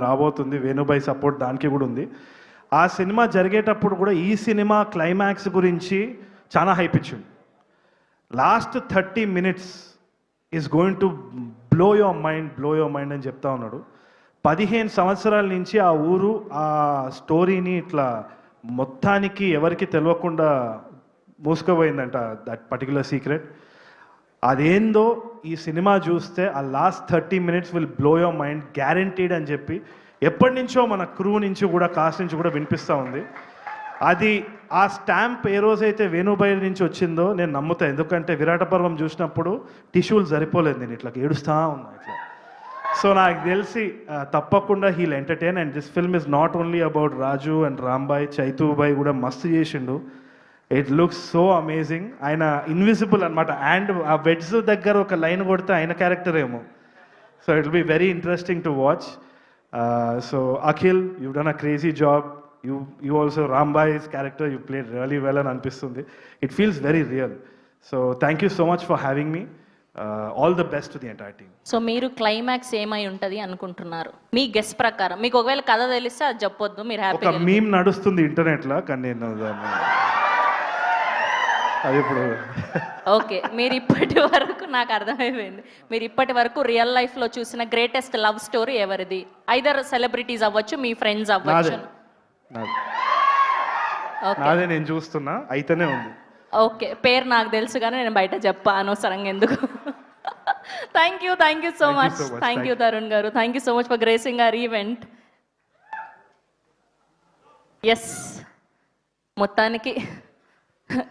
రాబోతుంది. వేణుబాయ్ సపోర్ట్ దానికి కూడా ఉంది. ఆ సినిమా జరిగేటప్పుడు కూడా ఈ సినిమా క్లైమాక్స్ గురించి చాలా హైప్ ఇచ్చింది. Last 30 minutes is going to blow your mind అని చెప్తా ఉన్నాడు. 15 సంవత్సరాల నుంచి ఆ ఊరు ఆ స్టోరీని ఇట్లా మొత్తానికి ఎవరికి తెలియకుండా మూసుకుపోయిందంట, దట్ పర్టికులర్ సీక్రెట్. అదేందో ఈ సినిమా చూస్తే ఆ last 30 minutes will blow your mind guaranteed అని చెప్పి ఎప్పటి నుంచో మన క్రూ నుంచి కూడా కాస్ట్ నుంచి కూడా వినిపిస్తూ ఉంది. అది ఆ స్టాంప్ ఏ రోజైతే వేణుబాయ్ నుంచి వచ్చిందో నేను నమ్ముతా. ఎందుకంటే విరాట పర్వం చూసినప్పుడు టిష్యూలు సరిపోలేదు, నేను ఇట్లా ఏడుస్తూ ఉన్నా ఇట్లా. సో నాకు తెలిసి తప్పకుండా will entertain. And this film is not only about Raju and Rambai, చైతూబాయ్ కూడా మస్తు చేసిండు. It looks so amazing. ఆయన ఇన్విజిబుల్ అనమాట. అండ్ ఆ బెడ్స్ దగ్గర ఒక లైన్ కొడితే ఆయన క్యారెక్టర్ ఏమో. So it will be very interesting to watch. So Akhil, you done a crazy job. You also Rambai's character you played really well అని అనిపిస్తుంది. It feels very real. So thank you so much for having me. All the best to the entire team. So మీరు climax ఏమై ఉంటుంది అనుకుంటున్నారు మీ guess ప్రకారం? మీకు ఒకవేళ కథ తెలిస్తే అది చెప్పొద్దు, మీరు హ్యాపీ. ఒక మీమ్ నడుస్తుంది ఇంటర్నెట్లో, కానీ నేను అది ఇప్పుడు ఓకే. మీరు ఇప్పటి వరకు నాకు అర్థమైపోయింది, మీరు ఇప్పటి వరకు రియల్ లైఫ్లో చూసిన గ్రేటెస్ట్ లవ్ స్టోరీ ఎవరిది? ఐదర్ సెలబ్రిటీస్ అవ్వచ్చు, మీ ఫ్రెండ్స్ అవ్వచ్చు. నాదే, నేను చూస్తున్నా, అయితేనే ఉంది. ఓకే, పేరు నాకు తెలుసు కానీ నేను బయట చెప్పా అనవసరంగా ఎందుకు. Thank you so much. Thank you Tarun గారు. Thank you so much for gracing our event. Yes, మొత్తానికి